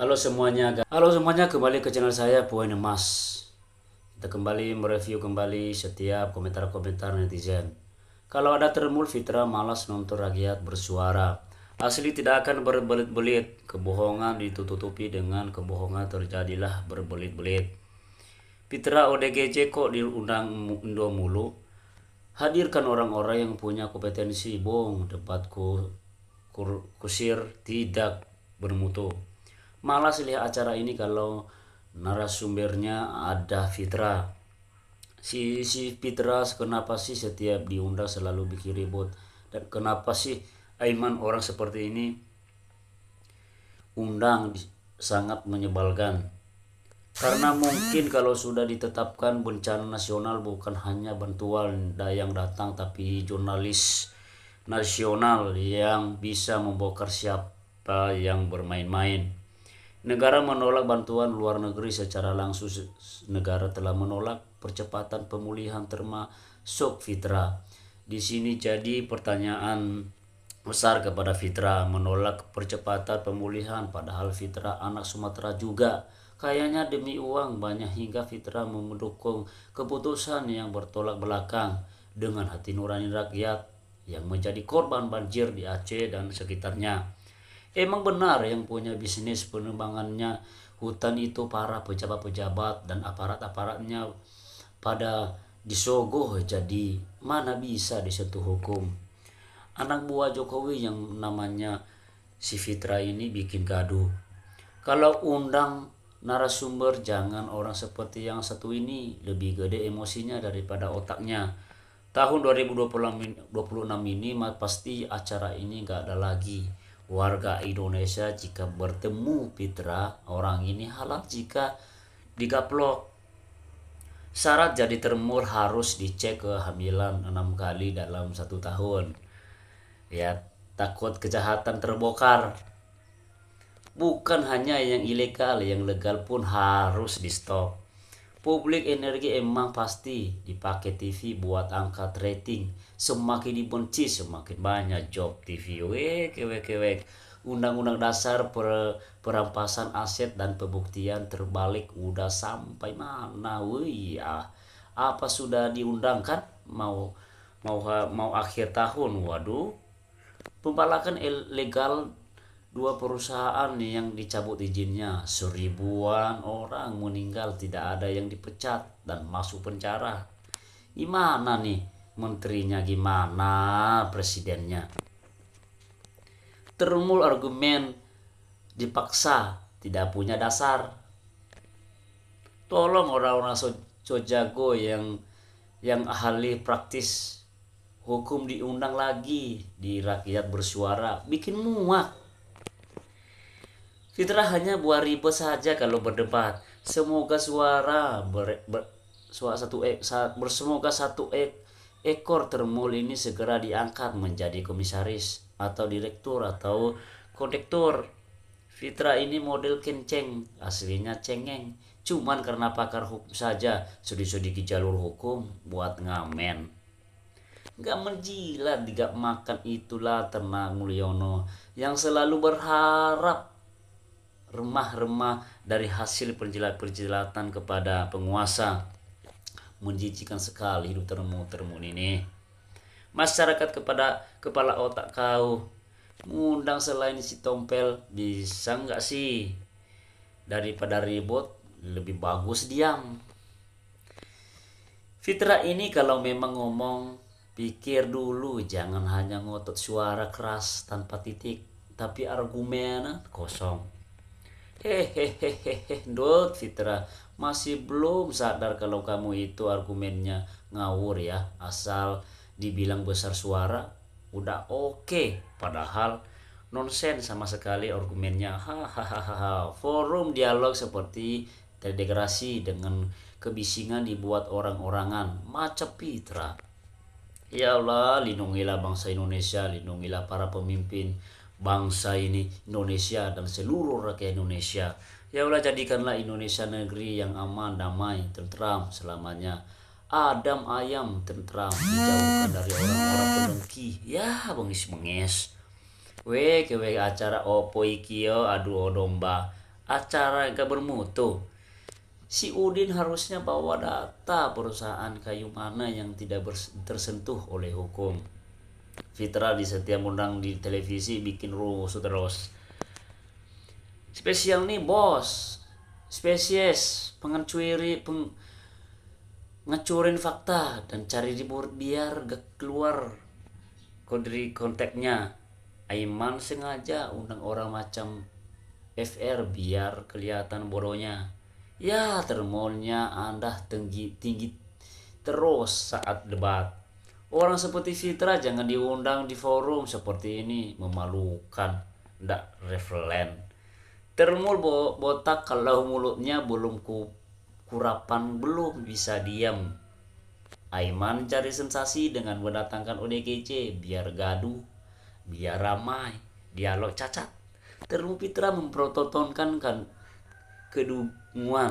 Halo semuanya, kembali ke channel saya Poin Emas. Kita kembali mereview kembali setiap komentar-komentar netizen. Kalau ada termul Fitra malas nonton rakyat bersuara. Asli tidak akan berbelit-belit, kebohongan ditutupi dengan kebohongan, terjadilah berbelit-belit. Fitra ODGJ kok diundang Indo mulu? Hadirkan orang-orang yang punya kompetensi. Bong, debatku kusir tidak bermutu. Malas lihat acara ini kalau narasumbernya ada Fitra. Si Fitra kenapa sih setiap diundang selalu bikin ribut? Dan kenapa sih Aiman orang seperti ini undang sangat menyebalkan? Karena mungkin kalau sudah ditetapkan bencana nasional bukan hanya bantuan yang datang, tapi jurnalis nasional yang bisa membongkar siapa yang bermain-main. Negara menolak bantuan luar negeri secara langsung. Negara telah menolak percepatan pemulihan termasuk Fitra. Di sini jadi pertanyaan besar kepada Fitra, menolak percepatan pemulihan padahal Fitra anak Sumatera juga. Kayaknya demi uang banyak hingga Fitra mendukung keputusan yang bertolak belakang dengan hati nurani rakyat yang menjadi korban banjir di Aceh dan sekitarnya. Emang benar yang punya bisnis penebangannya hutan itu para pejabat-pejabat dan aparat-aparatnya pada disogoh, jadi mana bisa disentuh hukum. Anak buah Jokowi yang namanya si Fitra ini bikin gaduh. Kalau undang narasumber jangan orang seperti yang satu ini, lebih gede emosinya daripada otaknya. Tahun 2026 ini pasti acara ini gak ada lagi. Warga Indonesia jika bertemu Fitra orang ini halal jika digaplok. Syarat jadi termul harus dicek kehamilan 6 kali dalam 1 tahun. Ya, takut kejahatan terbongkar. Bukan hanya yang ilegal, yang legal pun harus di stop. Publik energi emang pasti dipakai TV buat angkat rating. Semakin dibenci semakin banyak job TV. Wek. Undang-undang dasar perampasan aset dan pembuktian terbalik udah sampai mana? Wih ya. Apa sudah diundangkan? Mau akhir tahun. Waduh. Pembalakan ilegal 2 perusahaan yang dicabut izinnya, 1000-an orang meninggal, tidak ada yang dipecat dan masuk penjara. Gimana nih menterinya, gimana presidennya? Termul argumen dipaksa, tidak punya dasar. Tolong orang-orang so jago yang ahli praktis hukum diundang lagi di rakyat bersuara, bikin muak. Fitra hanya buat ribet saja kalau berdebat. Semoga semoga satu ekor termul ini segera diangkat menjadi komisaris atau direktur atau kondektur. Fitra ini model kenceng, aslinya cengeng. Cuman karena pakar hukum saja sedikit jalur hukum buat ngamen. Gak menjilat, gak makan, itulah Tenang Mulyono yang selalu berharap remah-remah dari hasil perjilatan kepada penguasa. Menjijikan sekali hidup termu ini. Masyarakat kepada kepala otak kau ngundang selain si Tompel, bisa nggak sih? Daripada ribut lebih bagus diam. Fitra ini kalau memang ngomong pikir dulu, jangan hanya ngotot suara keras tanpa titik tapi argumen kosong. Hehehehe, Dot Fitra masih belum sadar kalau kamu itu argumennya ngawur ya. Asal dibilang besar suara udah oke, padahal nonsen sama sekali argumennya. Hahaha. Forum dialog seperti terdegrasi dengan kebisingan dibuat orang-orangan macam Fitra. Ya Allah, lindungilah bangsa Indonesia, lindungilah para pemimpin bangsa ini Indonesia dan seluruh rakyat Indonesia. Ya Allah, jadikanlah Indonesia negeri yang aman, damai, tentram selamanya. Adem ayam tentram, dijauhkan dari orang-orang pendengki. Ya, bengis-bengis. Wek acara opo iki yo adu domba. acara gak bermutu. Si Udin harusnya bawa data perusahaan kayu mana yang tidak tersentuh oleh hukum. Fitra di setiap undang di televisi bikin rusuh terus. Spesial nih bos, spesies ngecurin fakta dan cari ribut biar gak keluar dari konteksnya. Aiman sengaja undang orang macam FR biar kelihatan bodohnya. Ya termolnya Anda tinggi terus saat debat. Orang seperti Fitra jangan diundang di forum seperti ini, memalukan, ndak referen. Termul botak kalau mulutnya belum kurapan belum bisa diam. Aiman cari sensasi dengan mendatangkan ODGJ biar gaduh, biar ramai, dialog cacat. Termu Fitra mempertontonkan kedunguan